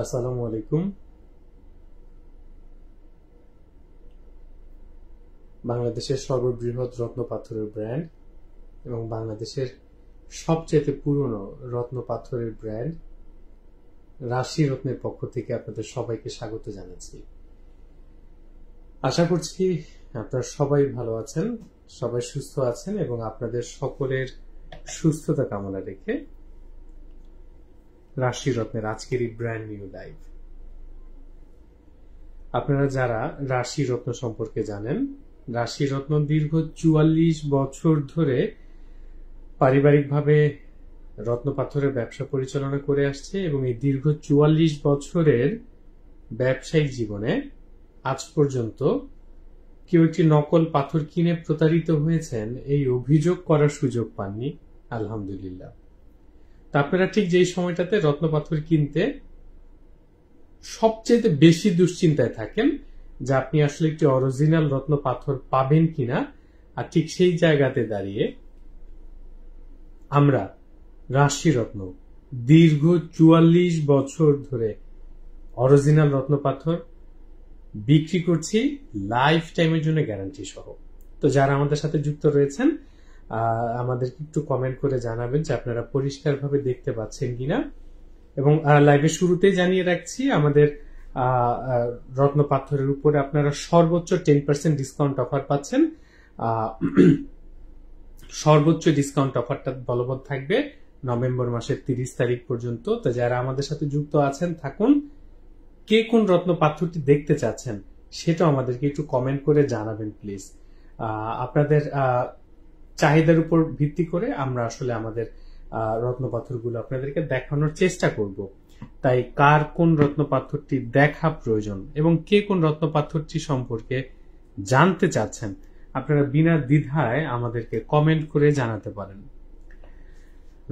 আসসালামু আলাইকুম। বাংলাদেশের সর্ববৃহৎ রত্ন পাথরের ব্র্যান্ড এবং বাংলাদেশের সবচেয়ে পুরনো রত্ন পাথরের ব্র্যান্ড রাশি রত্নের পক্ষ থেকে আপনাদের সবাইকে স্বাগত জানাচ্ছি। আশা করছি আপনারা সবাই ভালো আছেন, সবাই সুস্থ আছেন এবং আপনাদের সকলের সুস্থতা কামনা রেখে রাশি রত্নের আজকের এই ব্র্যান্ড নিউ লাইভ। আপনারা যারা রাশি রত্ন সম্পর্কে জানেন, রাশি রত্ন দীর্ঘ ৪৪ বছর ধরে পারিবারিকভাবে রত্ন পাথরের ব্যবসা পরিচালনা করে আসছে এবং এই দীর্ঘ ৪৪ বছরের ব্যবসায়িক জীবনে আজ পর্যন্ত কেউ একটি নকল পাথর কিনে প্রতারিত হয়েছেন এই অভিযোগ করার সুযোগ পাননি, আলহামদুলিল্লাহ। তা আপনারা ঠিক যেই সময়টাতে রত্ন পাথর কিনতে সবচেয়ে বেশি দুশ্চিন্তায় থাকেন যে আপনি আসলে একটি অরিজিনাল রত্ন পাথর পাবেন কিনা, আর ঠিক সেই জায়গাতে দাঁড়িয়ে আমরা রাশি রত্ন দীর্ঘ ৪৪ বছর ধরে অরিজিনাল রত্ন পাথর বিক্রি করছি লাইফ টাইমের জন্য গ্যারান্টি সহ। তো যারা আমাদের সাথে যুক্ত রয়েছেন আমাদেরকে একটু কমেন্ট করে জানাবেন যে আপনারা পরিষ্কারভাবে দেখতে পাচ্ছেন কিনা। এবং লাইভের শুরুতেই জানিয়ে রাখছি, আমাদের রত্ন পাথরের উপরে আপনারা সর্বোচ্চ 10% ডিসকাউন্ট অফার পাচ্ছেন। সর্বোচ্চ ডিসকাউন্ট অফারটা বলবৎ থাকবে নভেম্বর মাসের 30 তারিখ পর্যন্ত। তো যারা আমাদের সাথে যুক্ত আছেন থাকুন। কে কোন রত্ন পাথরটি দেখতে চাচ্ছেন সেটা আমাদেরকে একটু কমেন্ট করে জানাবেন প্লিজ। আপনাদের চাহিদার উপর ভিত্তি করে আমরা আসলে আমাদের রত্ন পাথরগুলো আপনাদেরকে দেখানোর চেষ্টা করব। তাই কার কোন রত্ন পাথরটি দেখা প্রয়োজন এবং কে কোন রত্ন পাথরটি সম্পর্কে জানতে চাচ্ছেন আপনারা বিনা দ্বিধায় আমাদেরকে কমেন্ট করে জানাতে পারেন।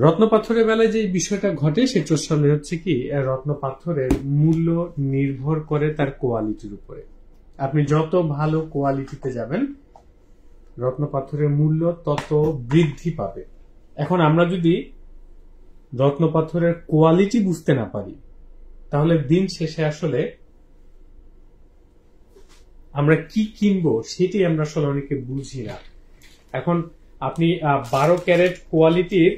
রত্ন পাথরের বেলায় যে বিষয়টা ঘটে সেটা আসলে হচ্ছে কি, রত্ন পাথরের মূল্য নির্ভর করে তার কোয়ালিটির উপরে। আপনি যত ভালো কোয়ালিটিতে যাবেন রত্ন পাথরের মূল্য তত বৃদ্ধি পাবে। এখন আমরা যদি রত্ন পাথরের কোয়ালিটি বুঝতে না পারি তাহলে দিন শেষে আসলে আমরা কি কিনবো সেটি আমরা আসলে অনেকে বুঝি না। এখন আপনি 12 ক্যারেট কোয়ালিটির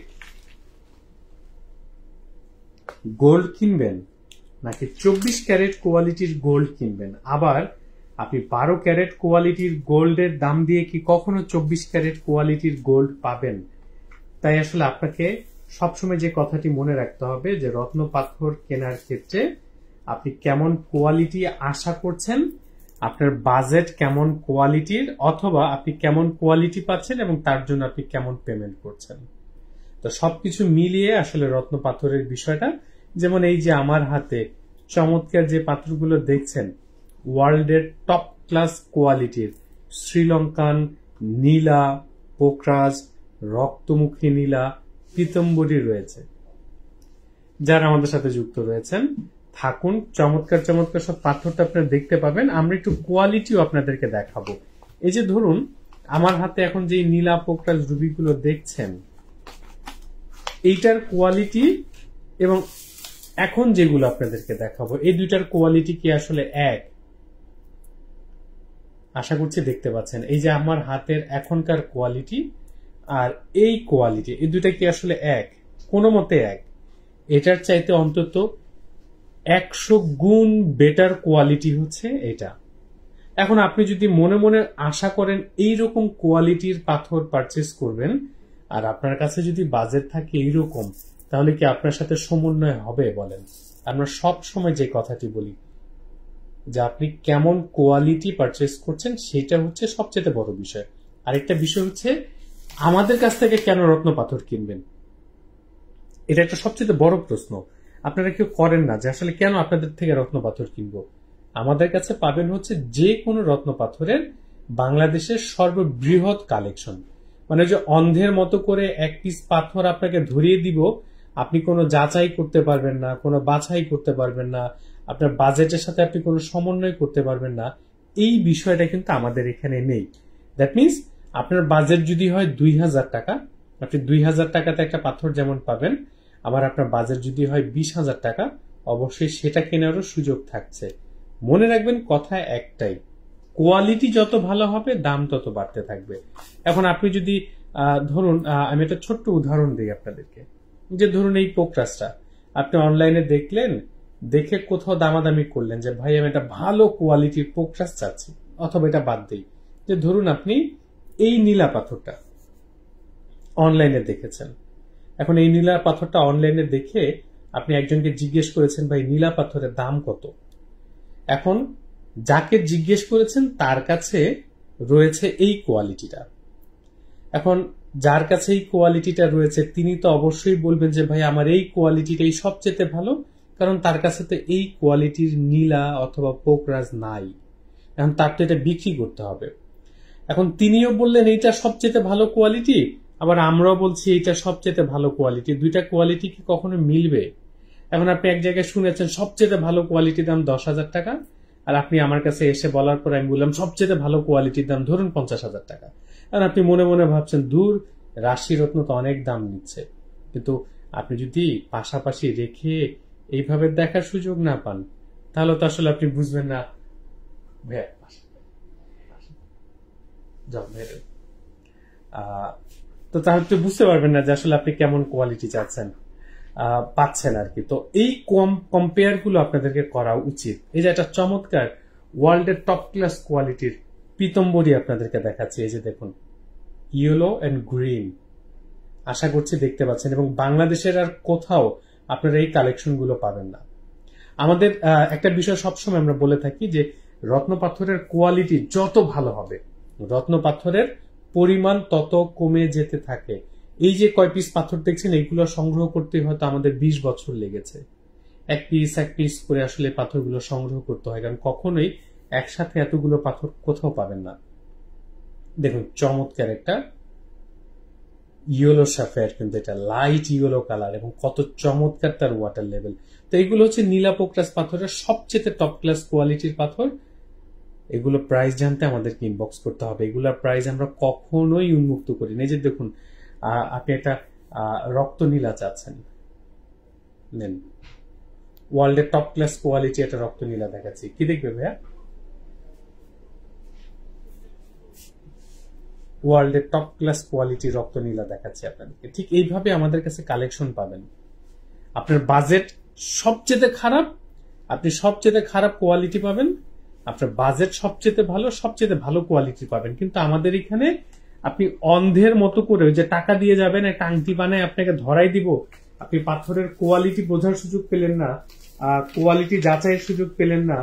গোল্ড কিনবেন নাকি 24 ক্যারেট কোয়ালিটির গোল্ড কিনবেন, আবার আপনি 12 ক্যারেট কোয়ালিটির গোল্ডের দাম দিয়ে কি কখনো 24 ক্যারেট কোয়ালিটির গোল্ড পাবেন? তাই আসলে আপনাকে সবসময় যে কথাটি মনে রাখতে হবে যে রত্ন পাথর কেনার ক্ষেত্রে আপনি কেমন কোয়ালিটি আশা করছেন, আপনার বাজেট কেমন কোয়ালিটির, অথবা আপনি কেমন কোয়ালিটি পাচ্ছেন এবং তার জন্য আপনি কেমন পেমেন্ট করছেন। তো সবকিছু মিলিয়ে আসলে রত্ন পাথরের বিষয়টা, যেমন এই যে আমার হাতে চমৎকার যে পাথরগুলো দেখছেন, ওয়ার্ল্ডের টপ ক্লাস কোয়ালিটির শ্রীলঙ্কান নীলা, পোকরাজ, রক্তমুখী নীলা, পীতম্বরী রয়েছে। যারা আমাদের সাথে যুক্ত রয়েছেন থাকুন, চমৎকার চমৎকার সব পাথরটা আপনারা দেখতে পাবেন। আমরা একটু কোয়ালিটিও আপনাদেরকে দেখাবো। এই যে ধরুন আমার হাতে এখন যে নীলা, পোকরাজ, রুবিগুলো দেখছেন, এইটার কোয়ালিটি এবং এখন যেগুলো আপনাদেরকে দেখাবো এই দুইটার কোয়ালিটি কি আসলে এক? আশা করছি দেখতে পাচ্ছেন। এই যে আমার হাতের এখনকার কোয়ালিটি আর এই কোয়ালিটি, এই দুইটা কি আসলে এক? কোনো মতে এক। এটার চাইতে অন্তত 100 গুণ বেটার কোয়ালিটি হচ্ছে এটা। এখন আপনি যদি মনে মনে আশা করেন এইরকম কোয়ালিটির পাথর পারচেস করবেন আর আপনার কাছে যদি বাজেট থাকে এইরকম, তাহলে কি আপনার সাথে সমন্বয় হবে বলেন? আমরা সব সময় যে কথাটি বলি যে আপনি কেমন কোয়ালিটি পারচেস করছেন সেটা হচ্ছে সবচেয়ে বড় বিষয়। আরেকটা বিষয় হচ্ছে আমাদের কাছ থেকে কেন রত্ন পাথর কিনবেন, এটা একটা সবচেয়ে বড় প্রশ্ন আপনারা কেউ করেন না যে আসলে কেন আপনাদের থেকে রত্ন পাথর কিনবো। আমাদের কাছে পাবেন হচ্ছে যে কোনো রত্ন পাথরের বাংলাদেশের সর্ববৃহৎ কালেকশন। মানে যে অন্ধের মতো করে এক পিস পাথর আপনাকে ধরিয়ে দিব, আপনি কোনো যাচাই করতে পারবেন না, কোনো বাছাই করতে পারবেন না, আপনার বাজেটের সাথে আপনি কোনো সমন্বয় করতে পারবেন না, এই বিষয়টা কিন্তু আমাদের এখানে নেই। দ্যাট মিনস আপনার বাজেট যদি হয় 2000 টাকা, আপনি 2000 টাকাতে একটা পাথর যেমন পাবেন, আবার আপনার বাজেট যদি হয় 20,000 টাকা, অবশ্যই সেটা কেনারও সুযোগ থাকছে। মনে রাখবেন কথা একটাই, কোয়ালিটি যত ভালো হবে দাম তত বাড়তে থাকবে। এখন আপনি যদি ধরুন আমি একটা ছোট্ট উদাহরণ দিই আপনাদেরকে, যে ধরুন এই পোকরাসটা আপনি অনলাইনে দেখলেন, দেখে কোথাও দামাদামি করলেন যে ভাই আমি একটা ভালো কোয়ালিটির পোকরাস চাচ্ছি, অথবা এটা বাদ দিই, যে ধরুন আপনি এই নীলা পাথরটা অনলাইনে দেখেছেন। এখন এই নীলা পাথরটা অনলাইনে দেখে আপনি একজনকে জিজ্ঞেস করেছেন ভাই নীলা পাথরের দাম কত। এখন যাকে জিজ্ঞেস করেছেন তার কাছে রয়েছে এই কোয়ালিটিটা। এখন যার কাছে এই কোয়ালিটিটা রয়েছে তিনি তো অবশ্যই বলবেন যে ভাই আমার এই কোয়ালিটিটাই সবচেয়ে ভালো, কারণ তার কাছে তো এই কোয়ালিটির নীলা অথবা পোকরাজ নাই। এখন তার তো এটা বিক্রি করতে হবে। এখন তিনিও বললেন এইটা সবচেয়ে ভালো কোয়ালিটি, আবার আমরাও বলছি এইটা সবচেয়ে ভালো কোয়ালিটি। দুইটা কোয়ালিটি কি কখনো মিলবে? এখন আপনি এক জায়গায় শুনেছেন সবচেয়ে ভালো কোয়ালিটির দাম 10,000 টাকা, আর আপনি আমার কাছে এসে বলার পর আমি বললাম সবচেয়ে ভালো কোয়ালিটির দাম ধরুন 50,000 টাকা। আর আপনি মনে মনে ভাবছেন দূর, রাশিরত্ন তো অনেক দাম নিচ্ছে। কিন্তু আপনি যদি পাশাপাশি রেখে এইভাবে দেখার সুযোগ না পান, তাহলে তো আসলে আপনি বুঝবেন না। তো তাহলে তো বুঝতে পারবেন না যে আসলে আপনি কেমন কোয়ালিটি চাচ্ছেন, পাচ্ছেন আর কি। তো এই কম্পেয়ার গুলো আপনাদেরকে করা উচিত। এই যে একটা চমৎকার ওয়ার্ল্ডের টপ ক্লাস কোয়ালিটির পিতম্বরী আপনাদেরকে দেখাচ্ছি। এই যে দেখুন, ইয়েলো এন্ড গ্রিন, আশা করছি দেখতে পাচ্ছেন। এবং বাংলাদেশের আর কোথাও আপনারা এই কালেকশন গুলো পাবেন না। আমাদের একটা বিষয় সবসময় আমরা বলে থাকি যে রত্ন পাথরের কোয়ালিটি যত ভালো হবে, রত্ন পাথরের পরিমাণ তত কমে যেতে থাকে। এই যে কয় পিস পাথর দেখছেন, এইগুলো সংগ্রহ করতে হয়তো আমাদের 20 বছর লেগেছে। এক পিস করে আসলে পাথরগুলো সংগ্রহ করতে হয়, কারণ কখনোই একসাথে এতগুলো পাথর কোথাও পাবেন না। দেখুন চমৎকার একটা ইয়েলো সাফায়ার, কিন্তু এটা লাইট ইয়েলো কালার এবং কত চমৎকার তার ওয়াটার লেভেল। তো এগুলো হচ্ছে নীলা পোকরাস পাথরের সবচেয়ে টপ ক্লাস কোয়ালিটির পাথর। এগুলো প্রাইস জানতে আমাদেরকে ইনবক্স করতে হবে। এগুলোর প্রাইস আমরা কখনোই উন্মুক্ত করি না। যে দেখুন, আপনি একটা রক্ত নীলা চাচ্ছেন, নেন, ওয়ার্ল্ডের টপ ক্লাস কোয়ালিটি একটা রক্ত নীলা দেখাচ্ছি। কি দেখবে ভাইয়া? ওয়ার্ল্ডের টপ ক্লাস কোয়ালিটি রক্ত নীলা দেখাচ্ছি আপনাদেরকে। ঠিক এইভাবে আমাদের কাছে কালেকশন পাবেন। আপনার বাজেট সবচেয়ে খারাপ, আপনি সবচেয়ে খারাপ কোয়ালিটি পাবেন। আপনার বাজেট সবচেয়ে ভালো কোয়ালিটি পাবেন। কিন্তু আমাদের এখানে আপনি অন্ধের মতো করে যে টাকা দিয়ে যাবেন, একটা আংটি বানায় আপনাকে ধরাই দিব, আপনি পাথরের কোয়ালিটি বোঝার সুযোগ পেলেন না, কোয়ালিটি যাচাইয়ের সুযোগ পেলেন না,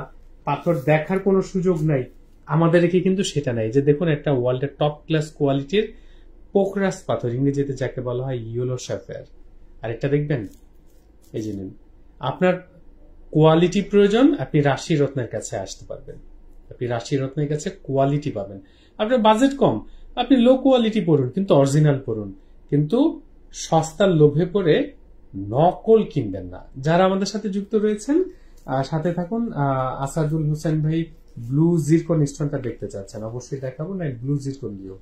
পাথর দেখার কোনো সুযোগ নাই। আমাদের এখানে কিন্তু সেটা নাই। যে দেখুন, একটা ওয়ার্ল্ডের টপ ক্লাস কোয়ালিটির পোকরাস পাথর, ইংরেজিতে যাকে বলা হয় ইয়েলো সাফায়ার। আর এটা দেখবেন, এই যে নিন, আপনার কোয়ালিটি প্রয়োজন, আপনি রাশি রত্নের কাছে আসতে পারবেন। আপনি রাশি রত্নের কাছে কোয়ালিটি পাবেন। আপনার বাজেট কম, আপনি লো কোয়ালিটি পড়ুন, কিন্তু অরিজিনাল পড়ুন। কিন্তু সস্তার লোভে পড়ে নকল কিনবেন না। যারা আমাদের সাথে যুক্ত রয়েছেন সাথে থাকুন। আসাদুল হোসেন ভাই ব্লু জিরকন স্টোনটা দেখতে চাচ্ছেন, অবশ্যই দেখাবো না, ব্লু জিরকন দিও।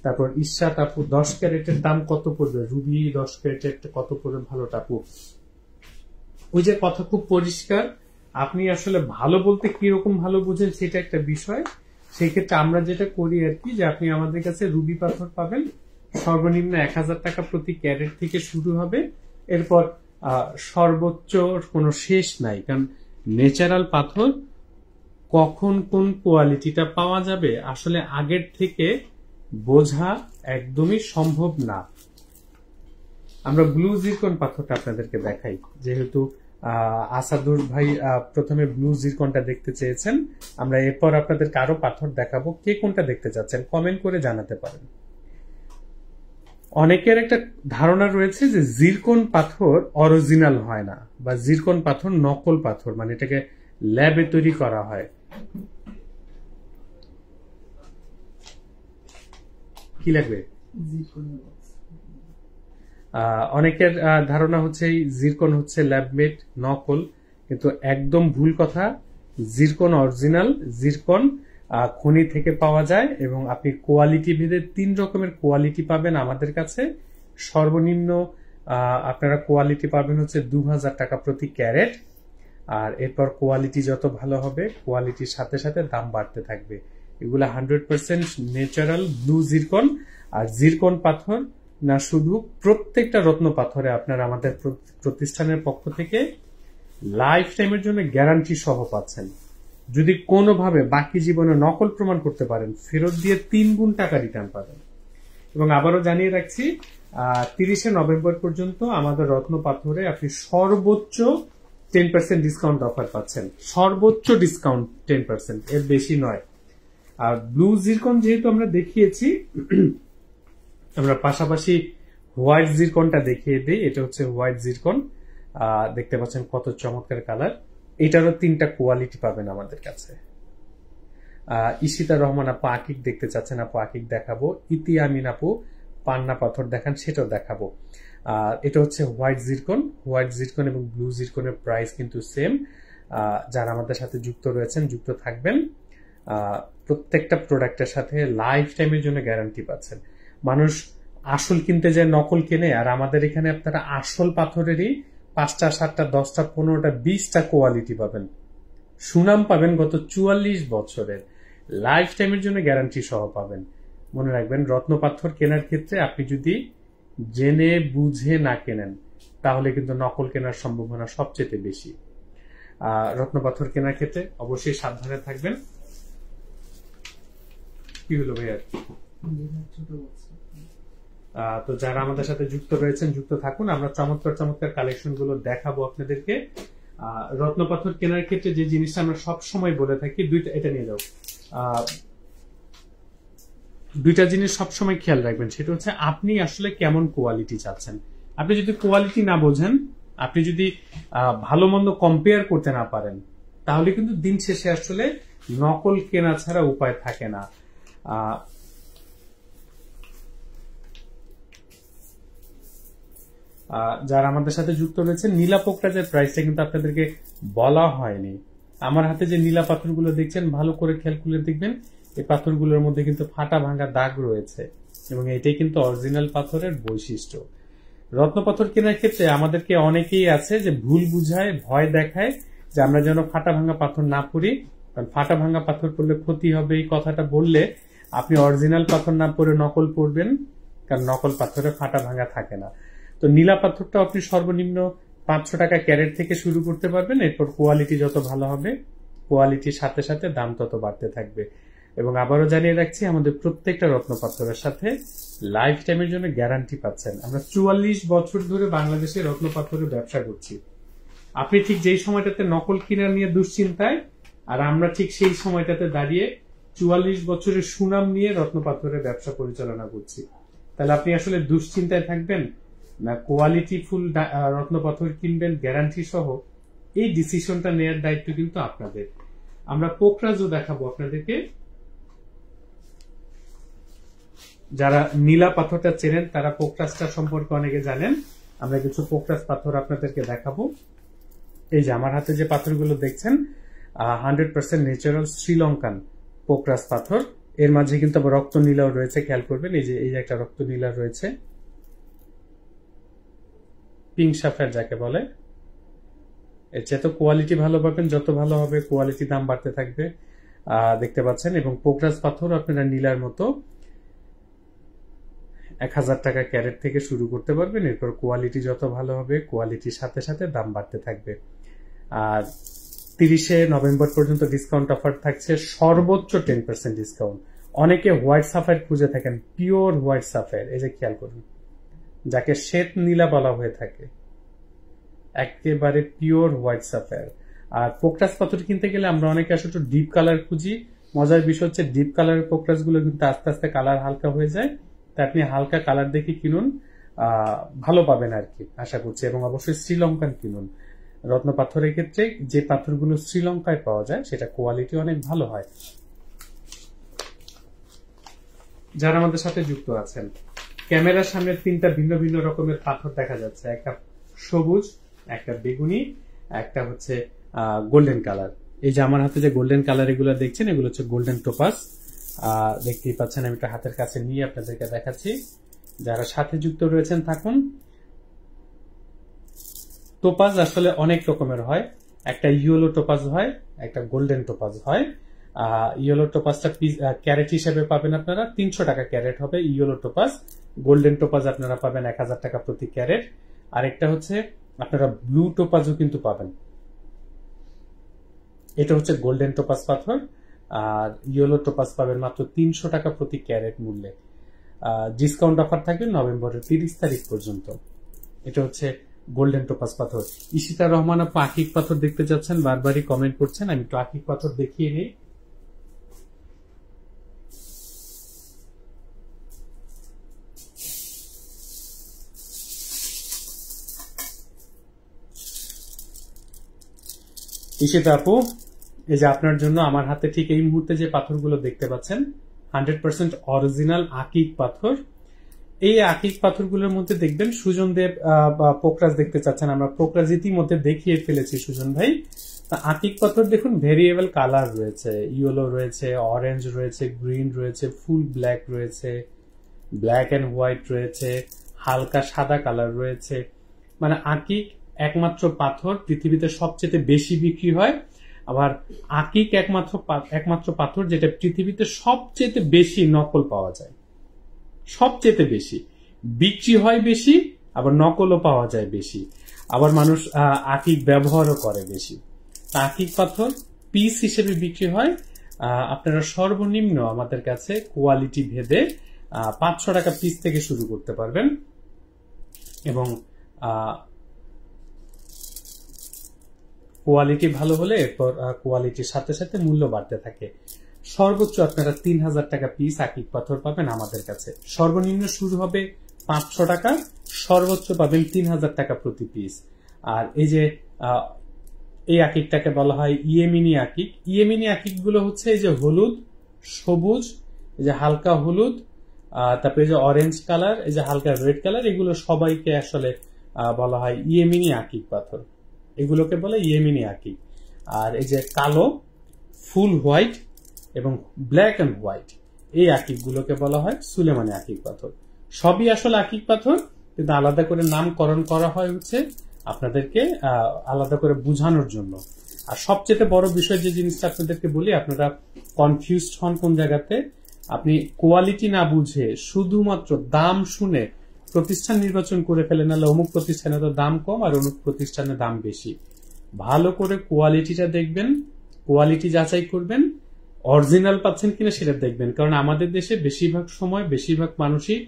তারপর ইশরাত আপু 10 ক্যারেটের দাম কত পড়বে? রুবি 10 ক্যারেটের কত পড়বে? ভালো টাপু, ওই যে কথা খুব পরিষ্কার। আপনি আসলে ভালো বলতে কিরকম ভালো বুঝেন সেটা একটা বিষয়। সেই ক্ষেত্রে আমরা যেটা করি আর কি, যে আপনি আমাদের কাছে রুবি পাথর পাবেন সর্বনিম্ন 1000 টাকা প্রতি ক্যারেট থেকে শুরু হবে। এরপর সর্বোচ্চ কোনো শেষ নাই, কারণ ন্যাচারাল পাথর কখন কোন কোয়ালিটিটা পাওয়া যাবে আসলে আগের থেকে বোঝা একদমই সম্ভব না। আমরা ব্লু জিরকন পাথরটা আপনাদেরকে দেখাই, যেহেতু আসাদুর ভাই প্রথমে ব্লু জিরকনটা দেখতে চেয়েছেন। আমরা এরপর আপনাদেরকে আরো পাথর দেখাবো। কে কোনটা দেখতে চাচ্ছেন কমেন্ট করে জানাতে পারেন। অনেকের একটা ধারণা রয়েছে যে জিরকন পাথর অরিজিনাল হয় না, বা জিরকন পাথর নকল পাথর, মানে এটাকে ল্যাবে তৈরি করা হয়। কি লাগবে? অনেকের ধারণা হচ্ছে জিরকন হচ্ছে ল্যাবমেড নকল, কিন্তু একদম ভুল কথা। জিরকন অরিজিনাল, জিরকন খনি থেকে পাওয়া যায় এবং আপনি কোয়ালিটি ভেদে 3 রকমের কোয়ালিটি পাবেন আমাদের কাছে। সর্বনিম্ন আপনারা কোয়ালিটি পাবেন হচ্ছে 2000 টাকা প্রতি ক্যারেট, আর এরপর কোয়ালিটি যত ভালো হবে কোয়ালিটির সাথে সাথে দাম বাড়তে থাকবে। এগুলা 100% ন্যাচারাল ব্লু জিরকন। আর জিরকন পাথর না শুধু, প্রত্যেকটা রত্ন পাথরে আপনারা আমাদের প্রতিষ্ঠানের পক্ষ থেকে লাইফ টাইমের জন্য গ্যারান্টি সহ পাচ্ছেন। যদি কোনোভাবে বাকি জীবনে নকল প্রমাণ করতে পারেন, ফেরত দিয়ে 3 গুণ টাকা রিটার্ন পাবেন। এবং আবারও জানিয়ে রাখছি, 30শে নভেম্বর পর্যন্ত আমাদের রত্ন পাথরে আপনি সর্বোচ্চ 10% ডিসকাউন্ট অফার পাচ্ছেন। সর্বোচ্চ ডিসকাউন্ট 10%, এর বেশি নয়। আর ব্লু জিরকন যেহেতু আমরা দেখিয়েছি, আমরা পাশাপাশি হোয়াইট জিরকনটা দেখিয়ে দিই। এটা হচ্ছে হোয়াইট জিরকন, দেখতে পাচ্ছেন কত চমৎকার কালার। এটারও 3টা কোয়ালিটি পাবেন আমাদের কাছে। ইশিতা রহমান আপু আকিক দেখতে চাচ্ছেন, আপু আকিক দেখাবো। ইতি আমিন আপু পান্না পাথর দেখান, সেটাও দেখাবো। এটা হচ্ছে হোয়াইট জিরকন। হোয়াইট জিরকন এবং ব্লু জিরকনের প্রাইস কিন্তু সেম। যারা আমাদের সাথে যুক্ত রয়েছেন, যুক্ত থাকবেন, প্রত্যেকটা প্রোডাক্টের সাথে লাইফ টাইমের জন্য গ্যারান্টি পাচ্ছেন। মানুষ আসল কিনতে যায়, নকল কেনে, আর আমাদের এখানে আপনারা আসল পাথরেরই 5টা 7টা 10টা 15টা 20টা কোয়ালিটি পাবেন। সুনাম পাবেন গত 44 বছরের, লাইফ টাইমের জন্য গ্যারান্টি সহ পাবেন। মনে রাখবেন, রত্ন পাথর কেনার ক্ষেত্রে আপনি যদি জেনে বুঝে না কেনেন, তাহলে কিন্তু নকল কেনার সম্ভাবনা সবচেয়ে বেশি। রত্ন পাথর কেনার ক্ষেত্রে অবশ্যই সাবধানে থাকবেন। কি হলো ভাইয়া? তো যারা আমাদের সাথে যুক্ত রয়েছেন, যুক্ত থাকুন। আমরা চমৎকার চমৎকার কালেকশন গুলো দেখাবো আপনাদেরকে। রত্ন পাথর কেনার ক্ষেত্রে যে জিনিসটা আমরা সব সময় বলে থাকি, এটা নিয়ে যাও, 2টা জিনিস সবসময় খেয়াল রাখবেন। সেটা হচ্ছে আপনি আসলে কেমন কোয়ালিটি চাচ্ছেন। আপনি যদি কোয়ালিটি না বোঝেন, আপনি যদি ভালো মন্দ কম্পেয়ার করতে না পারেন, তাহলে কিন্তু দিন শেষে আসলে নকল কেনা ছাড়া উপায় থাকে না। যারা আমাদের সাথে যুক্ত রয়েছে, নীলা পোকরাজের প্রাইসটা কিন্তু আপনাদেরকে বলা হয়নি। আমার হাতে যে নীলা পাথরগুলো দেখছেন, ভালো করে খেয়াল করে দেখবেন, এই পাথরগুলোর মধ্যে কিন্তু ফাটা ভাঙা দাগ রয়েছে, এবং এটাই কিন্তু অরিজিনাল পাথরের বৈশিষ্ট্য। রত্ন পাথর কেনার ক্ষেত্রে আমাদেরকে অনেকেই আছে যে ভুল বুঝায়, ভয় দেখায় যে আমরা যেন ফাটা ভাঙা পাথর না পরি, কারণ ফাটা ভাঙা পাথর পড়লে ক্ষতি হবে। এই কথাটা বললে আপনি অরিজিনাল পাথর না পরে নকল পরবেন, কারণ নকল পাথরে ফাটা ভাঙা থাকে না। তো নীলা পাথরটা আপনি সর্বনিম্ন 500 টাকা ক্যারেট থেকে শুরু করতে পারবেন। এরপর কোয়ালিটি যত ভালো হবে, কোয়ালিটির সাথে সাথে দাম তত বাড়তে থাকবে। এবং আবারও জানিয়ে রাখছি, আমাদের প্রত্যেকটা রত্ন পাথরের সাথে লাইফ টাইমের জন্য গ্যারান্টি পাচ্ছেন। আমরা 44 বছর ধরে বাংলাদেশে রত্ন পাথরের ব্যবসা করছি। আপনি ঠিক যেই সময়টাতে নকল কিনা নিয়ে দুশ্চিন্তায়, আর আমরা ঠিক সেই সময়টাতে দাঁড়িয়ে 44 বছরের সুনাম নিয়ে রত্ন পাথরের ব্যবসা পরিচালনা করছি। তাহলে আপনি আসলে দুশ্চিন্তায় থাকবেন না কোয়ালিটি ফুল রত্ন পাথর কিনবেন গ্যারান্টি সহ, এই ডিসিশনটা নেওয়ার দায়িত্ব কিন্তু আপনাদের। আমরা পোকরাজও দেখাবো আপনাদেরকে। যারা নীলা পাথরটা চেনেন, তারা পোকরাজটা সম্পর্কে অনেকে জানেন। আমরা কিছু পোকরাজ পাথর আপনাদেরকে দেখাবো। এই যে আমার হাতে যে পাথরগুলো দেখছেন, 100% ন্যাচারাল শ্রীলঙ্কান পোকরাজ পাথর। এর মাঝে কিন্তু আবার রক্ত নীলাও রয়েছে, খেয়াল করবেন। এই যে একটা রক্ত নীলা রয়েছে, পিঙ্ক সাফায়ার যাকে বলে। এর চেয়ে তো কোয়ালিটি ভালো পাবেন, যত ভালো হবে কোয়ালিটি দাম বাড়তে থাকবে, দেখতে পাচ্ছেন। এবং পোকরাজ পাথর আপনারা নীলার মতো 1000 টাকা ক্যারেট থেকে শুরু করতে পারবেন। এরপর কোয়ালিটি যত ভালো হবে কোয়ালিটির সাথে সাথে দাম বাড়তে থাকবে। আর 30শে নভেম্বর পর্যন্ত ডিসকাউন্ট অফার থাকছে, সর্বোচ্চ 10% ডিসকাউন্ট। অনেকে হোয়াইট সাফায়ার খুঁজে থাকেন, পিওর হোয়াইট সাফায়ার, এই যে খেয়াল করুন, যাকে শ্বেত নীলা বলা হয়ে থাকে, একেবারে পিওর হোয়াইট সাফায়ার। আর পোকরাজ পাথর কিনতে গেলে আমরা অনেকে আসলে একটু ডিপ কালার খুঁজি। মজার বিষয় হচ্ছে ডিপ কালারের পোকরাজ গুলো কিন্তু আস্তে আস্তে কালার হালকা হয়ে যায়। তাই আপনি হালকা কালার দেখে কিনুন, ভালো পাবেন আর কি, আশা করছি। এবং অবশ্যই শ্রীলঙ্কান কিনুন। রত্ন পাথরের ক্ষেত্রে যে পাথরগুলো শ্রীলঙ্কায় পাওয়া যায়, সেটা কোয়ালিটি অনেক ভালো হয়। যারা আমাদের সাথে যুক্ত আছেন, ক্যামেরার সামনে 3টা ভিন্ন ভিন্ন রকমের পাথর দেখা যাচ্ছে, একটা সবুজ, একটা বেগুনি, একটা হচ্ছে গোল্ডেন কালার। এই যে আমার হাতে যে গোল্ডেন কালার এগুলো দেখছেন, এগুলো হচ্ছে গোল্ডেন টোপাস। দেখতেই পাচ্ছেন, আমি একটা হাতের কাছে নিয়ে আপনাদেরকে দেখাচ্ছি। যারা সাথে যুক্ত রয়েছেন থাকুন। টোপাজ আসলে অনেক রকমের হয়। একটা ইয়েলো টোপাজ হয়, একটা গোল্ডেন টোপাজ হয়। ইয়েলো টোপাজটা ক্যারেট হিসেবে পাবেন আপনারা 300 টাকা ক্যারেট হবে ইয়েলো টোপাজ। গোল্ডেন টোপাজ আপনারা পাবেন 1000 টাকা প্রতি ক্যারেট। আরেকটা হচ্ছে আপনারা ব্লু টোপাজও কিন্তু পাবেন। এটা হচ্ছে গোল্ডেন টোপাজ পাথর। আর ইয়েলো টোপাজ পাবেন মাত্র 300 টাকা প্রতি ক্যারেট মূল্যে। ডিসকাউন্ট অফার থাকবে নভেম্বরের 30 তারিখ পর্যন্ত। এটা হচ্ছে গোল্ডেন টোপাজ পাথর। ইশিতা রহমান আপু আকিক পাথর দেখতে চাচ্ছেন, বারবারই কমেন্ট করছেন, আমি একটু আকিক পাথর দেখিয়ে নিই। ইশিতা আপু, এই যে আপনার জন্য আমার হাতে ঠিক এই মুহূর্তে যে পাথরগুলো দেখতে পাচ্ছেন 100% অরিজিনাল আকিক পাথর। এই আকিক পাথরগুলোর মধ্যে দেখবেন সুজন দেব পোকরাজ দেখতে চাচ্ছেন, আমরা পোকরাজ ইতিমধ্যে দেখিয়ে ফেলেছি সুজন ভাই। আকিক পাথর দেখুন ভেরিয়েবল কালার রয়েছে, ইয়েলো রয়েছে, অরেঞ্জ রয়েছে, গ্রিন রয়েছে, ফুল ব্ল্যাক রয়েছে, ব্ল্যাক এন্ড হোয়াইট রয়েছে, হালকা সাদা কালার রয়েছে। মানে আকিক একমাত্র পাথর পৃথিবীতে সবচেয়ে বেশি বিক্রি হয়। আবার আকিক একমাত্র পাথর যেটা পৃথিবীতে সবচেয়ে বেশি নকল পাওয়া যায়, সবচেয়ে বেশি বিক্রি হয় বেশি, আবার নকলও পাওয়া যায় বেশি, আবার মানুষ আকিক ব্যবহারও করে বেশি। আকিক পাথর পিস হিসেবে বিক্রি হয়। আপনারা সর্বনিম্ন আমাদের কাছে কোয়ালিটি ভেদে 500 টাকা পিস থেকে শুরু করতে পারবেন এবং কোয়ালিটি ভালো হলে এরপর কোয়ালিটির সাথে সাথে মূল্য বাড়তে থাকে। সর্বোচ্চ আপনারা 3000 টাকা পিস আকিক পাথর পাবেন আমাদের কাছে। সর্বনিম্ন শুরু হবে 500 টাকা, সর্বোচ্চ পাবেন 3000 টাকা প্রতি পিস। আর এই যে এই আকিকটাকে বলা হয় ইয়েমিনি আকিক। ইয়েমিনি আকিক গুলো হচ্ছে এই যে হলুদ, সবুজ, এই যে হালকা হলুদ, তারপরে যে অরেঞ্জ কালার, এই যে হালকা রেড কালার, এগুলো সবাইকে আসলে বলা হয় ইয়েমিনি আকিক পাথর। এগুলোকে বলে ইয়েমিনি আকিক। আর এই যে কালো, ফুল হোয়াইট এবং ব্ল্যাক এন্ড হোয়াইট, এই আকিক গুলোকে বলা হয় সুলেমানি আকিক পাথর। সবই আসলে আকিক পাথর, কিন্তু আলাদা করে নামকরণ করা হয় হচ্ছে আপনাদেরকে আলাদা করে বোঝানোর জন্য। আর সবচেয়ে বড় বিষয় যে জিনিসটা আপনাদেরকে বলি, আপনারা কনফিউজড হন কোন জায়গাতে, আপনি কোয়ালিটি না বুঝে শুধুমাত্র দাম শুনে প্রতিষ্ঠান নির্বাচন করে ফেলেন, নাহলে অমুক প্রতিষ্ঠানে তো দাম কম আর অমুক প্রতিষ্ঠানে দাম বেশি। ভালো করে কোয়ালিটিটা দেখবেন, কোয়ালিটি যাচাই করবেন, অরিজিনাল পাচ্ছেন কিনা সেটা দেখবেন। কারণ আমাদের দেশে বেশিরভাগ সময় বেশিরভাগ মানুষই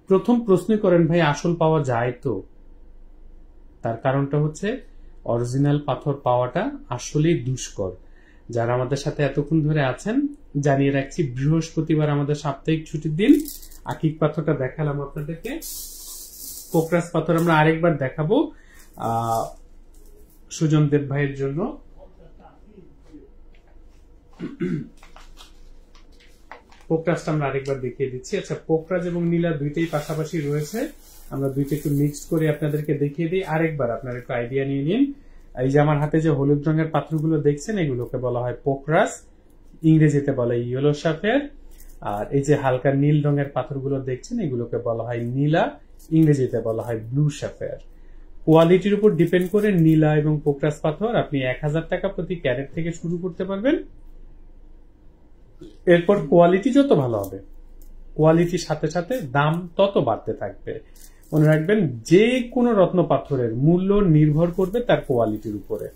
প্রথম প্রশ্ন করেন, ভাই আসল পাওয়া যায় তো? তার কারণটা হচ্ছে অরিজিনাল পাথর পাওয়াটা আসলেই দুষ্কর। যারা আমাদের সাথে এতক্ষণ ধরে আছেন জানিয়ে রাখছি, বৃহস্পতিবার আমাদের সাপ্তাহিক ছুটির দিন। আকিক পাথরটা দেখালাম আপনাদেরকে, পোকরাজ পাথর আমরা আরেকবার দেখাবো সুজন দেব ভাইয়ের জন্য। পোকরাজটা আমরা আরেকবার দেখিয়ে দিচ্ছি। আচ্ছা, পোকরাজ এবং নীলা দুইটাই পাশাপাশি রয়েছে, আমরা দুইটা একটু মিক্সড করে আপনাদেরকে দেখিয়ে দিই আরেকবার, আপনারা একটু আইডিয়া নিয়ে নিন। এই যে আমার হাতে যে হলুদ রঙের পাথরগুলো দেখছেন, এগুলোকে বলা হয় পোকরাজ, ইংরেজিতে বলে ইয়েলো সাফেয়ার। আর এই যে হালকা নীল রঙের পাথরগুলো দেখছেন, এগুলোকে বলা হয় নীলা, ইংরেজিতে বলা হয় ব্লু সাফেয়ার। কোয়ালিটির উপর ডিপেন্ড করে নীলা এবং পোকরাজ পাথর আপনি 1000 টাকা প্রতি ক্যারেট থেকে শুরু করতে পারবেন। এরপর কোয়ালিটি যত ভালো হবে, কোয়ালিটির সাথে সাথে দাম তত বাড়তে থাকবে। মনে রাখবেন, যে কোনো রত্ন পাথরের মূল্য নির্ভর করবে তার কোয়ালিটির উপরে।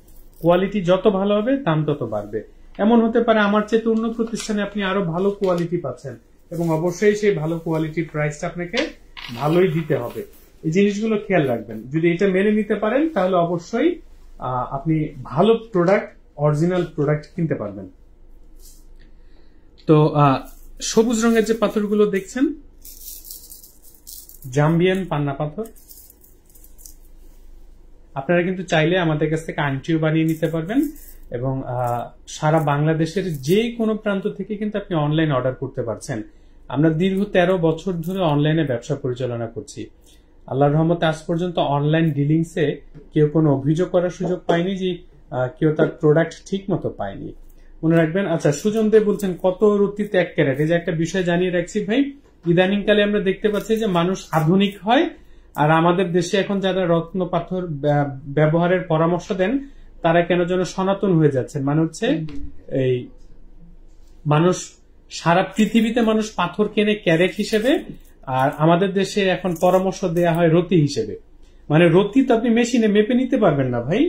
কোয়ালিটি যত ভালো হবে দাম তত বাড়বে। এমন হতে পারে আমার চেয়ে অন্য প্রতিষ্ঠানে আপনি আরো ভালো কোয়ালিটি পাচ্ছেন, এবং অবশ্যই সেই ভালো কোয়ালিটির প্রাইসটা আপনাকে ভালোই দিতে হবে। এই জিনিসগুলো খেয়াল রাখবেন। যদি এটা মেনে নিতে পারেন তাহলে অবশ্যই আপনি ভালো প্রোডাক্ট, অরিজিনাল প্রোডাক্ট কিনতে পারবেন। তো সবুজ রঙের যে পাথরগুলো দেখছেন, জাম্বিয়ান পান্না পাথর। আপনারা কিন্তু চাইলে আমাদের কাছ থেকে আংটিও বানিয়ে নিতে পারবেন, এবং সারা বাংলাদেশের যে কোনো প্রান্ত থেকে কিন্তু আপনি অনলাইন অর্ডার করতে পারছেন। আমরা দীর্ঘ 13 বছর ধরে অনলাইনে ব্যবসা পরিচালনা করছি। আল্লাহর রহমতে আজ পর্যন্ত অনলাইন ডিলিংসে কেউ কোনো অভিযোগ করার সুযোগ পায়নি যে কেউ তার প্রোডাক্ট ঠিক মতো পায়নি। মনে রাখবেন। আচ্ছা, সুজন দেব বলছেন কত রুটিতে 1 ক্যারেট। এই যে একটা বিষয় জানিয়ে রাখছি ভাই, ইদানিংকালে আমরা দেখতে পাচ্ছি যে মানুষ আধুনিক হয়, আর আমাদের দেশে এখন যারা রত্ন পাথর ব্যবহারের পরামর্শ দেন তারা কেন যেন সনাতন হয়ে যাচ্ছেন, মানে হচ্ছে এই মানুষ সারা পৃথিবীতে মানুষ পাথর কেনে ক্যারেট হিসেবে, আর আমাদের দেশে এখন পরামর্শ দেয়া হয় রতি হিসেবে। মানে রতি তো আপনি মেশিনে মেপে নিতে পারবেন না ভাই,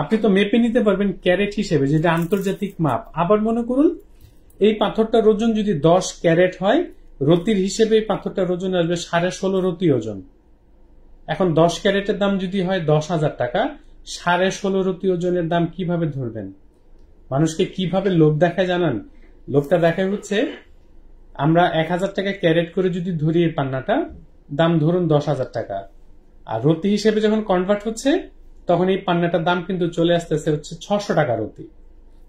আপনি তো মেপে নিতে পারবেন ক্যারেট হিসেবে, যেটা আন্তর্জাতিক মাপ। আবার মনে করুন এই পাথরটার ওজন যদি 10 ক্যারেট হয়, রতির হিসেবে এই পাথরটার ওজন আসবে 16.5 রতি ওজন। এখন 10 ক্যারেটের দাম যদি হয় 10,000 টাকা, 16.5 রতি ওজনের দাম কিভাবে ধরবেন? মানুষকে কিভাবে লোভ দেখায় জানান? লোভটা দেখায় হচ্ছে, আমরা 1000 টাকা ক্যারেট করে যদি ধরি এই পান্নাটা, দাম ধরুন 10,000 টাকা, আর রতি হিসেবে যখন কনভার্ট হচ্ছে তখন এই পান্নাটার দাম কিন্তু চলে আসতেছে হচ্ছে 600 টাকা রতি।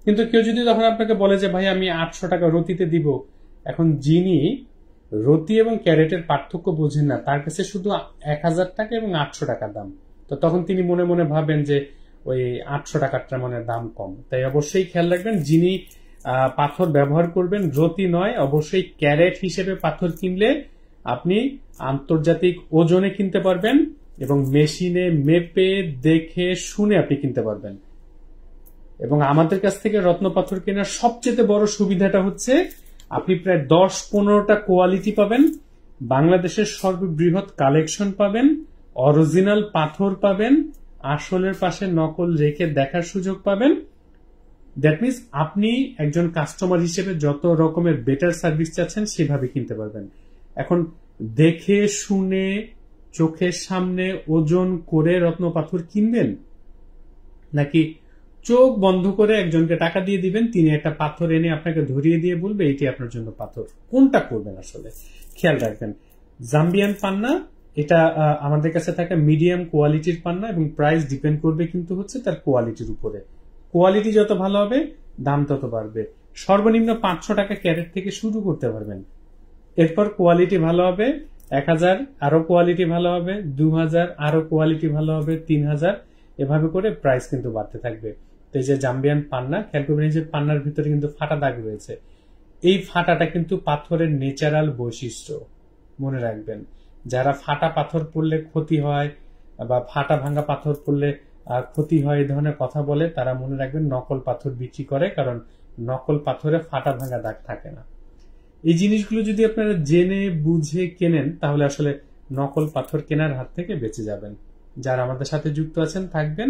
কিন্তু কেউ যদি তখন আপনাকে বলে যে ভাই আমি 800 টাকা রতিতে দিব, এখন যিনি রতি এবং ক্যারেটের পার্থক্য বোঝেন না, তার কাছে শুধু 1000 টাকা এবং 800 টাকা দাম, তো তখন তিনি মনে মনে ভাবেন যে ওই 800 টাকাটা মানে দাম কম। তাই অবশ্যই খেয়াল রাখবেন, যিনি পাথর ব্যবহার করবেন রতি নয়, অবশ্যই ক্যারেট হিসেবে পাথর কিনলে আপনি আন্তর্জাতিক ওজনে কিনতে পারবেন এবং মেশিনে মেপে দেখে শুনে আপনি কিনতে পারবেন। এবং আমাদের কাছ থেকে রত্ন পাথর কেনার সবচেয়ে বড় সুবিধাটা হচ্ছে আপনি প্রায় 10-15টা কোয়ালিটি পাবেন, বাংলাদেশের সর্ববৃহৎ কালেকশন পাবেন, অরিজিনাল পাথর পাবেন, আসলের পাশে নকল রেখে দেখার সুযোগ পাবেন। দ্যাট মিনস আপনি একজন কাস্টমার হিসেবে যত রকমের বেটার সার্ভিস চাচ্ছেন সেভাবে কিনতে পারবেন। এখন দেখে শুনে চোখের সামনে ওজন করে রত্ন পাথর কিনবেন, নাকি চোখ বন্ধ করে একজনকে টাকা দিয়ে দিবেন, তিনি একটা পাথর এনে আপনাকে ধরিয়ে দিয়ে বলবে এটি আপনার জন্য পাথর? কোনটা করবেন আসলে খেয়াল রাখবেন। জাম্বিয়ান পান্না এটা আমাদের কাছে থাকে মিডিয়াম কোয়ালিটির পান্না, এবং প্রাইস ডিপেন্ড করবে কিন্তু হচ্ছে তার কোয়ালিটির উপরে। কোয়ালিটি যত ভালো হবে দাম তত বাড়বে। সর্বনিম্ন 500 টাকা ক্যারেট থেকে শুরু করতে পারবেন, এরপর কোয়ালিটি ভালো হবে 1000, আরো কোয়ালিটি ভালো হবে 2000, আরো কোয়ালিটি ভালো হবে 3000, এভাবে করে প্রাইস কিন্তু বাড়তে থাকবে। তো এই যে জাম্বিয়ান পান্না, খেয়াল করবেন এই যে পান্নার ভিতরে কিন্তু ফাটা দাগ রয়েছে, এই ফাটাটা কিন্তু পাথরের ন্যাচারাল বৈশিষ্ট্য, মনে রাখবেন। যারা ফাটা পাথর পড়লে ক্ষতি হয় বা ফাটা ভাঙা পাথর পড়লে ক্ষতি হয় এই ধরনের কথা বলে, তারা মনে রাখবেন নকল পাথর বিক্রি করে, কারণ নকল পাথরে ফাটা ভাঙা দাগ থাকে না। এই জিনিসগুলো যদি আপনারা জেনে বুঝে কেনেন তাহলে আসলে নকল পাথর কেনার হাত থেকে বেঁচে যাবেন। যারা আমাদের সাথে যুক্ত আছেন থাকবেন।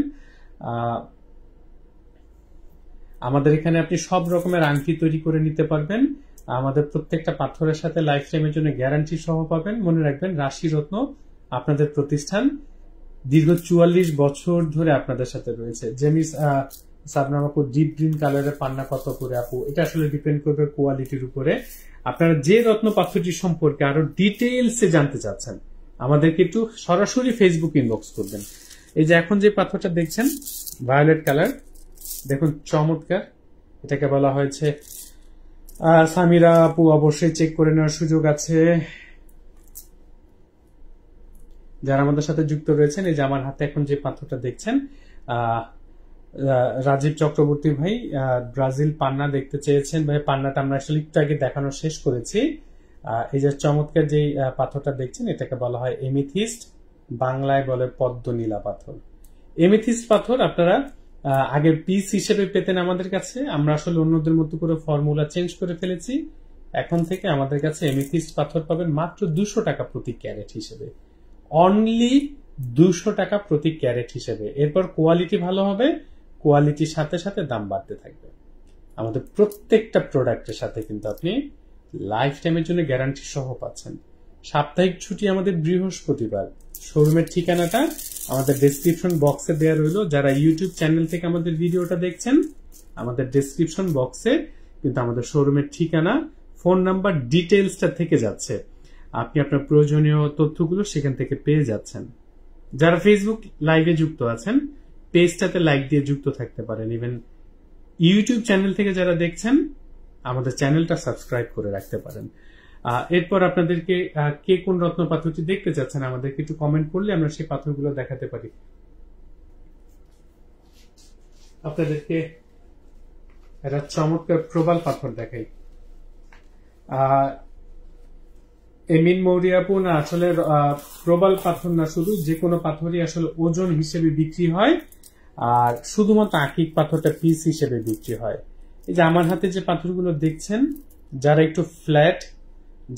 আমাদের এখানে আপনি সব রকমের আংটি তৈরি করে নিতে পারবেন, আমাদের প্রত্যেকটা পাথরের সাথে লাইফ টাইমের জন্য গ্যারান্টি সহ পাবেন। মনে রাখবেন রাশি রত্ন আপনাদের প্রতিষ্ঠান দীর্ঘ 44 বছর ধরে আপনাদের সাথে রয়েছে। জেমিস সাবনাম আপু ডিপ গ্রিন কালারের পান্না কত করে আপু? এটা আসলে ডিপেন্ড করবে কোয়ালিটির উপরে। আপনারা যে রত্ন পাথরটি সম্পর্কে আরো ডিটেইলসে জানতে চাচ্ছেন আমাদেরকে একটু সরাসরি ফেসবুক ইনবক্স করবেন। এই যে এখন যে পাথরটা দেখছেন ভায়োলেট কালার, দেখুন চমৎকার, এটাকে বলা হয়েছে সামিরা আপু, অবশ্যই চেক করে নেওয়ার সুযোগ আছে যারা আমাদের সাথে যুক্ত রয়েছেন। এই যে আমার হাতে এখন যে পাথরটা দেখছেন, রাজীব চক্রবর্তী ভাই ব্রাজিল পান্না দেখতে চেয়েছেন। ভাই পান্নাটা আমরা আসলে একটু আগে দেখানো শেষ করেছি। এই যে চমৎকার যে পাথরটা দেখছেন এটাকে বলা হয় এমিথিস্ট, বাংলায় বলে পদ্মনীলা পাথর। এমিথিস্ট পাথর আপনারা আগের পিস হিসেবে পেতেন আমাদের কাছে, আমরা আসলে অন্যদের মতো করে ফর্মুলা চেঞ্জ করে ফেলেছি। এখন থেকে আমাদের কাছে এমিথিস্ট পাথর পাবেন মাত্র 200 টাকা প্রতি ক্যারেট হিসেবে, অনলি 200 টাকা প্রতি ক্যারেট হিসেবে। এরপর কোয়ালিটি ভালো হবে, কোয়ালিটির সাথে সাথে দাম বাড়তে থাকবে। আমাদের প্রত্যেকটা প্রোডাক্টের সাথে কিন্তু আপনি লাইফ টাইমের জন্য গ্যারান্টি সহ পাচ্ছেন। সাপ্তাহিক ছুটি আমাদের বৃহস্পতিবার। শোরুমের ঠিকানাটা আমাদের ডেসক্রিপশন বক্সে দেওয়া রইল। যারা ইউটিউব চ্যানেল থেকে আমাদের ভিডিওটা দেখছেন, আমাদের ডেসক্রিপশন বক্সে কিন্তু আমাদের শোরুমের ঠিকানা, ফোন নাম্বার, ডিটেইলসটা থেকে যাচ্ছে। আপনি আপনার প্রয়োজনীয় তথ্যগুলো সেখান থেকে পেয়ে যাচ্ছেন। যারা ফেসবুক লাইভে যুক্ত আছেন পেজটাতে লাইক দিয়ে যুক্ত থাকতে পারেন। ইভেন ইউটিউব চ্যানেল থেকে যারা দেখছেন আমাদের চ্যানেলটা সাবস্ক্রাইব করে রাখতে পারেন। এরপর আপনাদেরকে কে কোন রত্ন পাথরটি দেখতে চাচ্ছেন আমাদেরকে একটু কমেন্ট করলে আমরা সেই পাথরগুলো দেখাতে পারি। আপনাদেরকে একটা চমৎকার প্রবাল পাথর দেখাই। এমিন মৌরিয়াপু না, আসলে প্রবাল পাথর না, শুধু যে কোনো পাথরই আসলে ওজন হিসেবে বিক্রি হয়। আর শুধুমাত্র আকিক পাথরটা পিস হিসেবে বিক্রি হয়। এই যে আমার হাতে যে পাথরগুলো দেখছেন, যারা একটু ফ্ল্যাট,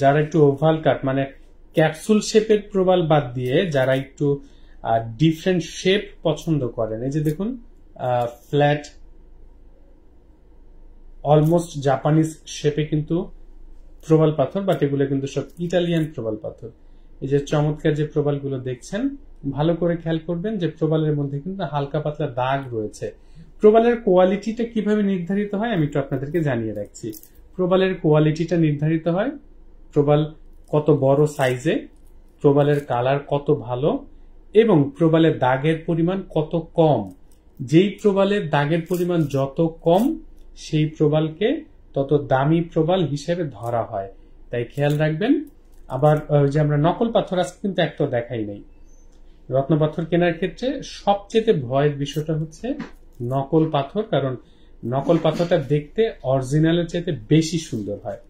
যারা একটু ওভাল কাট মানে ক্যাপসুল শেপের প্রবাল বাদ দিয়ে যারা একটু ডিফারেন্ট শেপ পছন্দ করেন, এই যে দেখুন ফ্ল্যাট অলমোস্ট জাপানিজ শেপে কিন্তু প্রবাল পাথর, বাট এগুলো কিন্তু সব ইটালিয়ান প্রবাল পাথর। এই যে চমৎকার যে প্রবালগুলো দেখছেন, ভালো করে খেয়াল করবেন যে প্রবালের মধ্যে কিন্তু হালকা পাতলা দাগ রয়েছে। প্রবালের কোয়ালিটিটা কিভাবে নির্ধারিত হয় আমি একটু আপনাদেরকে জানিয়ে রাখছি। প্রবালের কোয়ালিটিটা নির্ধারিত হয় প্রবাল কত বড় সাইজে, প্রবালের কালার কত ভালো, এবং প্রবালের দাগের পরিমাণ কত কম। যেই প্রবালের দাগের পরিমাণ যত কম, সেই প্রবালকে তত দামি প্রবাল হিসেবে ধরা হয়। তাই খেয়াল রাখবেন। আবার যে আমরা নকল পাথর আজকে কিন্তু একটা দেখাই নাই। রত্ন পাথর কেনার ক্ষেত্রে সবচেয়ে ভয়ের বিষয়টা হচ্ছে নকল পাথর, কারণ নকল পাথরটা দেখতে অরিজিনালের চাইতে বেশি সুন্দর হয়।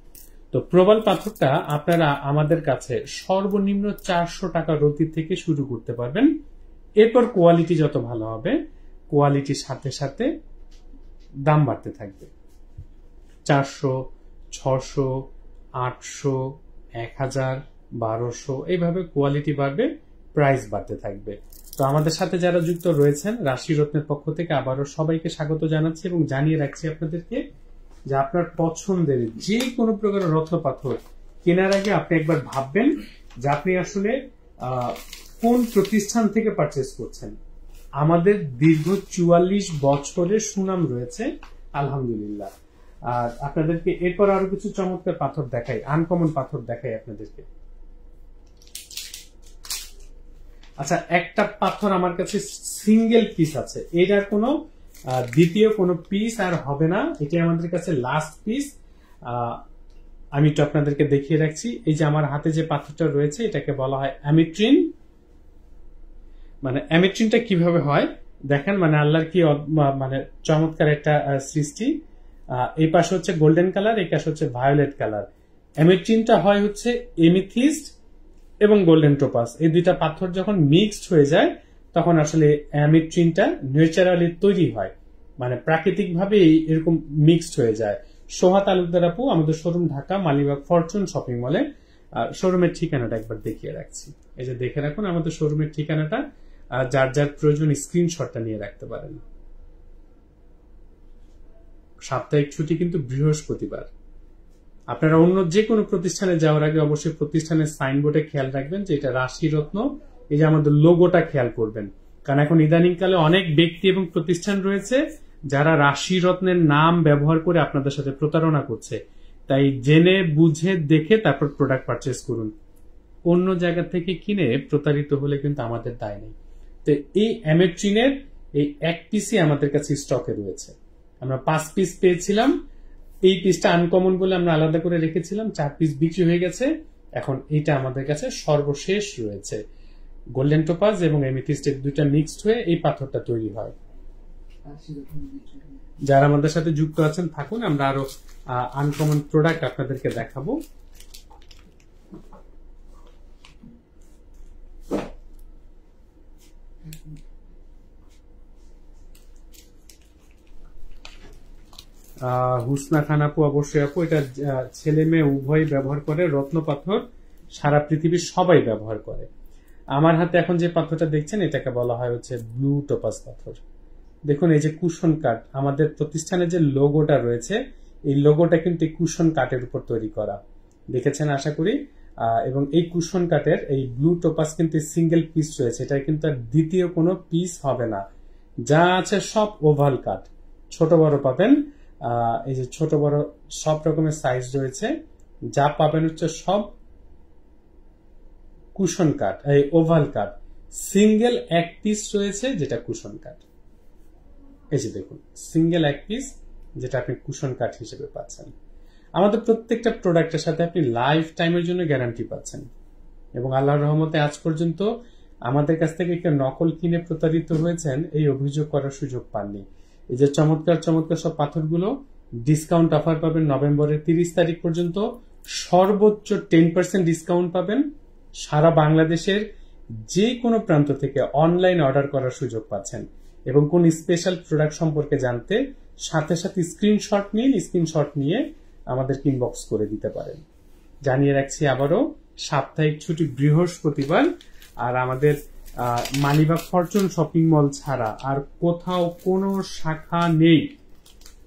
তো প্রবাল পাথরটা আপনারা আমাদের কাছে সর্বনিম্ন 400 টাকা রতি থেকে শুরু করতে পারবেন। এরপর কোয়ালিটি যত ভালো হবে, কোয়ালিটির সাথে সাথে দাম বাড়তে থাকবে। 400, 600, 800, 1000, 1200 এইভাবে কোয়ালিটি বাড়বে, প্রাইস বাড়তে থাকবে। তো আমাদের সাথে যারা যুক্ত রয়েছেন রাশি রত্নের পক্ষ থেকে আবারও সবাইকে স্বাগত জানাচ্ছি এবং জানিয়ে রাখছি আপনাদেরকে যে আপনার পছন্দের যে কোনো প্রকার রত্ন পাথর কেনার আগে আপনি একবার ভাববেন যে আপনি আসলে কোন প্রতিষ্ঠান থেকে পারচেস করছেন। আমাদের দীর্ঘ 44 বছরের সুনাম রয়েছে আলহামদুলিল্লাহ। আর আপনাদেরকে এরপর আরো কিছু চমৎকার পাথর দেখাই, আনকমন পাথর দেখাই আপনাদেরকে। আচ্ছা, একটা পাথর আমার কাছে সিঙ্গেল পিস আছে, এটার কোনো দ্বিতীয় কোনো পিস আর হবে না, এটা আমাদের কাছে লাস্ট পিস। আমি তো আপনাদেরকে দেখিয়ে রাখছি। এই যে আমার হাতে যে পাথরটা রয়েছে এটাকে বলা হয় অ্যামিট্রিন। মানে অ্যামিট্রিনটা কিভাবে হয় দেখেন, মানে আল্লাহর কি মানে চমৎকার একটা সৃষ্টি। এই পাশে হচ্ছে গোল্ডেন কালার, এই পাশে হচ্ছে ভায়োলেট কালার। অ্যামিট্রিনটা হয় হচ্ছে এমিথিস্ট এবং গোল্ডেন টোপাস, এই দুইটা পাথর যখন মিক্সড হয়ে যায় তখন আসলে অ্যামিট্রিনটা ন্যাচারালি তৈরি হয়, মানে প্রাকৃতিক ভাবে এরকম মিক্সড হয়ে যায়। সোহা তালুকদার আপু, আমাদের showroom Dhaka Malibagh Fortune shopping মলে। শোরুমের ঠিকানাটা একবার দেখিয়ে রাখছি, এই যে দেখে রাখুন আমাদের শোরুমের ঠিকানাটা। যার যার প্রয়োজন স্ক্রিনশটটা নিয়ে রাখতে পারেন। সাপ্তাহিক ছুটি কিন্তু বৃহস্পতিবার। আপনারা অন্য যে কোনো প্রতিষ্ঠানে যাওয়ার আগে অবশ্যই প্রতিষ্ঠানের সাইনবোর্ডে খেয়াল রাখবেন যে এটা রাশি রত্ন, এই যে আমাদের লোগোটা খেয়াল করবেন, কারণ এখন ইদানিং কালে অনেক ব্যক্তি এবং প্রতিষ্ঠান রয়েছে যারা রাশি রত্নের নাম ব্যবহার করে আপনাদের সাথে প্রতারণা করছে। তাই জেনে বুঝে দেখে তারপর প্রোডাক্ট পারচেস করুন। অন্য জায়গা থেকে কিনে প্রতারিত হলে কিন্তু আমাদের দায় নেই। তো এই অ্যামেট্রিনের এই এক পিসই আমাদের কাছে স্টকে রয়েছে। আমরা 5 পিস পেয়েছিলাম, এই পিসটা আনকমন বলে আমরা আলাদা করে রেখেছিলাম, 4 পিস বিক্রি হয়ে গেছে। এখন এইটা আমাদের কাছে সর্বশেষ রয়েছে। গোল্ডেন টোপাজ এবং এমিথিস্টের দুইটা মিক্সড হয়ে এই পাথরটা তৈরি হয়। যারা আমাদের সাথে যুক্ত আছেন থাকুন, আমরা আরো আনকমন প্রোডাক্ট আপনাদেরকে দেখাবো। হুসনা খান আপু, অবশ্যই আপু, এটা ছেলে মেয়ে উভয় ব্যবহার করে। রত্ন পাথর সারা পৃথিবীর সবাই ব্যবহার করে। আমার হাতে এখন যে পাথরটা দেখছেন এটাকে বলা হয় হচ্ছে ব্লু টোপাস পাথর। দেখুন এই যে কুশন কাট, আমাদের প্রতিষ্ঠানে যে লোগোটা রয়েছে এই লোগোটা কিন্তু কুশন কাটের উপর তৈরি করা, দেখেছেন আশা করি। এবং এই কুশন কাটের এই ব্লু টোপাস কিন্তু সিঙ্গেল পিস রয়েছে, এটা কিন্তু আর দ্বিতীয় কোনো পিস হবে না। যা আছে সব ওভাল কাট, ছোট বড় পাবেন। এই যে ছোট বড় সব রকমের সাইজ রয়েছে, যা পাবেন হচ্ছে সব কুশন কাট, এই ওভাল কাট। সিঙ্গেল এক পিস রয়েছে যেটা কুশন কাট, এই যে দেখুন সিঙ্গেল এক পিস যেটা আপনি কুশন কাট হিসেবে পাচ্ছেন। আমাদের প্রত্যেকটা প্রোডাক্টের সাথে আপনি লাইফ টাইমের জন্য গ্যারান্টি পাচ্ছেন। এবং আল্লাহর রহমতে আজ পর্যন্ত আমাদের কাছ থেকে কেউ নকল কিনে প্রতারিত হয়েছেন এই অভিযোগ করার সুযোগ পাননি। এই যে চমৎকার চমৎকার সব পাথরগুলো ডিসকাউন্ট অফার পাবেন নভেম্বরের 30 তারিখ পর্যন্ত, সর্বোচ্চ 10% ডিসকাউন্ট পাবেন। সারা বাংলাদেশের যে কোনো প্রান্ত থেকে অনলাইন অর্ডার করার সুযোগ পাচ্ছেন। এবং কোন স্পেশাল প্রোডাক্ট সম্পর্কে জানতে সাথে সাথে স্ক্রিনশট নিন, স্ক্রিনশট নিয়ে আমাদেরকে ইনবক্স করে দিতে পারেন। জানিয়ে রাখছি আবারও, সাপ্তাহিক ছুটি বৃহস্পতিবার। আর আমাদের মালিবাগ ফরচুন শপিং মল ছাড়া আর কোথাও কোনো শাখা নেই।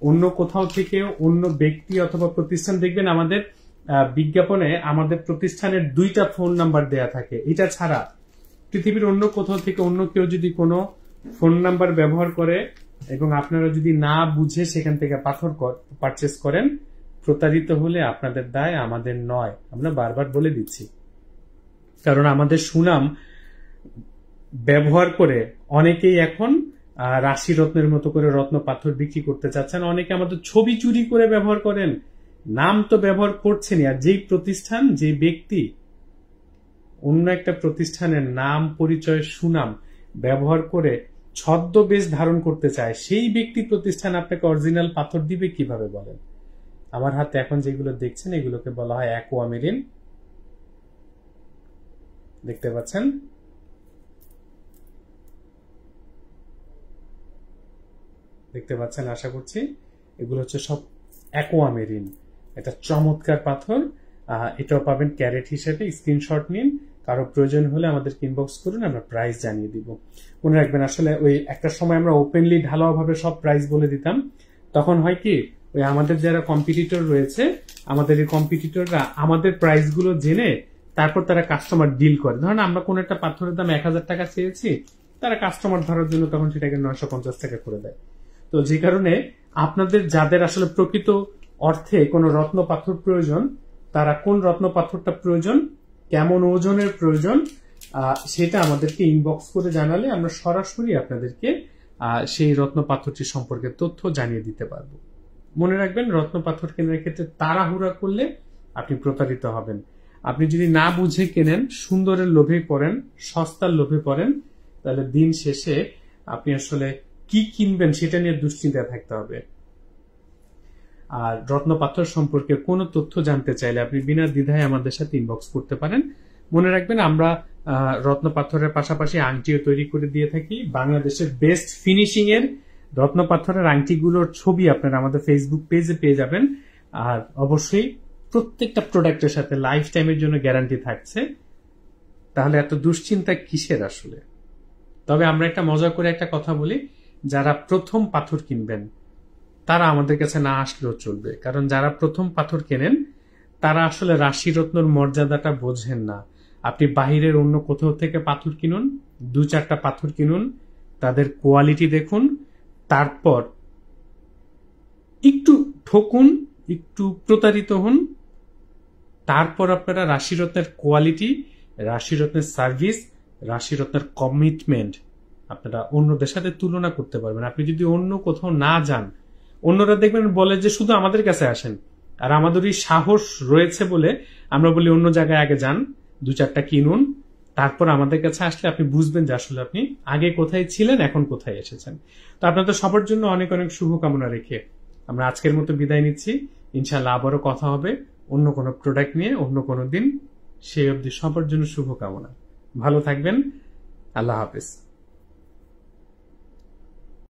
অন্য কোথাও থেকে অন্য ব্যক্তি অথবা প্রতিষ্ঠান দেখবেন আমাদের বিজ্ঞাপনে আমাদের প্রতিষ্ঠানের 2টা ফোন নাম্বার দেয়া থাকে। এটা ছাড়া পৃথিবীর অন্য কোথাও থেকে অন্য কেউ যদি কোনো ফোন নাম্বার ব্যবহার করে এবং আপনারা যদি না বুঝে সেখান থেকে পাথর পারচেস করেন, প্রতারিত হলে আপনাদের দায়, আমাদের নয়। আমরা বারবার বলে দিচ্ছি, কারণ আমাদের সুনাম ব্যবহার করে অনেকেই এখন রাশি রত্নের মতো করে রত্ন পাথর বিক্রি করতে চাচ্ছেন। অনেকে আমাদের ছবি চুরি করে ব্যবহার করেন, নাম তো ব্যবহার করছেনই। আর যেই প্রতিষ্ঠান, যে ব্যক্তি অন্য একটা প্রতিষ্ঠানের নাম, পরিচয়, সুনাম ব্যবহার করে ছদ্মবেশ ধারণ করতে চায়, সেই ব্যক্তি প্রতিষ্ঠান আপনাকে অরিজিনাল পাথর দিবে কিভাবে বলেন? আমার হাতে এখন যেগুলো দেখছেন এগুলোকে বলা হয় অ্যাকুয়ামেরিন। দেখতে পাচ্ছেন? দেখতে পাচ্ছেন আশা করছি। এগুলো হচ্ছে সব অ্যাকুয়ামেরিন। এটা চমৎকার পাথর। এটাও পাবেন ক্যারেট হিসেবে। স্ক্রিনশট নিন, কারো প্রয়োজন হলে আমাদেরকে ইনবক্স করুন, আমরা প্রাইস জানিয়ে দিব। মনে রাখবেন, আসলে ওই একটা সময় আমরা ওপেনলি ঢালাও ভাবে সব প্রাইস বলে দিতাম। তখন হয় কি, ওই আমাদের যারা কম্পিটিটর রয়েছে, আমাদের এই কম্পিটিটররা আমাদের প্রাইস গুলো জেনে তারপর তারা কাস্টমার ডিল করে। ধরেন আমরা কোন একটা পাথরের দাম 1000 টাকা চেয়েছি, তারা কাস্টমার ধরার জন্য তখন সেটাকে 950 টাকা করে দেয়। তো যে কারণে আপনাদের যাদের আসলে প্রকৃত অর্থে কোনো রত্ন পাথর প্রয়োজন, তারা কোন রত্ন পাথরটা প্রয়োজন, কেমন ওজনের প্রয়োজন, সেটা আমাদেরকে ইনবক্স করে জানালে আমরা সরাসরি আপনাদেরকে সেই রত্ন পাথরটি সম্পর্কে তথ্য জানিয়ে দিতে পারবো। মনে রাখবেন, রত্ন পাথর কেনার ক্ষেত্রে তাড়াহুড়া করলে আপনি প্রতারিত হবেন। আপনি যদি না বুঝে কেনেন, সুন্দরের লোভে পড়েন, সস্তার লোভে পড়েন, তাহলে দিন শেষে আপনি আসলে কি কিনবেন সেটা নিয়ে দুশ্চিন্তায় থাকতে হবে। আর রত্ন পাথর সম্পর্কে কোনো তথ্য জানতে চাইলে আপনি বিনা দ্বিধায় আমাদের সাথে ইনবক্স করতে পারেন। মনে রাখবেন, আমরা রত্ন পাথরের পাশাপাশি আংটিও তৈরি করে দিয়ে থাকি। বাংলাদেশের বেস্ট ফিনিশিং এর রত্ন পাথরের আংটিগুলোর ছবি আপনারা আমাদের ফেসবুক পেজে পেয়ে যাবেন। আর অবশ্যই প্রত্যেকটা প্রোডাক্টের সাথে লাইফ টাইমের জন্য গ্যারান্টি থাকছে। তাহলে এত দুশ্চিন্তা কিসের আসলে? তবে আমরা একটা মজা করে একটা কথা বলি, যারা প্রথম পাথর কিনবেন তারা আমাদের কাছে না আসলেও চলবে। কারণ যারা প্রথম পাথর কেনেন তারা আসলে রাশি রত্নর মর্যাদাটা বোঝেন না। আপনি বাহিরের অন্য কোথাও থেকে পাথর কিনুন, 2-4টা পাথর কিনুন, তাদের কোয়ালিটি দেখুন, তারপর একটু ঠকুন, একটু প্রতারিত হন, তারপর আপনারা রাশি রত্নের কোয়ালিটি, রাশি রত্নের সার্ভিস, রাশি রত্নের কমিটমেন্ট আপনারা অন্যদের সাথে তুলনা করতে পারবেন। আপনি যদি অন্য কোথাও না যান, অন্যরা দেখবেন বলে যে শুধু আমাদের কাছে আসেন, আর আমাদের এই সাহস রয়েছে বলে আমরা বলি অন্য জায়গায় আগে যান, 2-4টা কিনুন, তারপর আমাদের কাছে আসলে আপনি বুঝবেন যে আসলে আপনি আগে কোথায় ছিলেন, এখন কোথায় এসেছেন। তো আপনাদের সবার জন্য অনেক অনেক শুভকামনা রেখে আমরা আজকের মতো বিদায় নিচ্ছি। ইনশাআল্লাহ আবারও কথা হবে অন্য কোনো প্রোডাক্ট নিয়ে অন্য কোনো দিন। সেই অবধি সবার জন্য শুভকামনা। ভালো থাকবেন। আল্লাহ হাফেজ।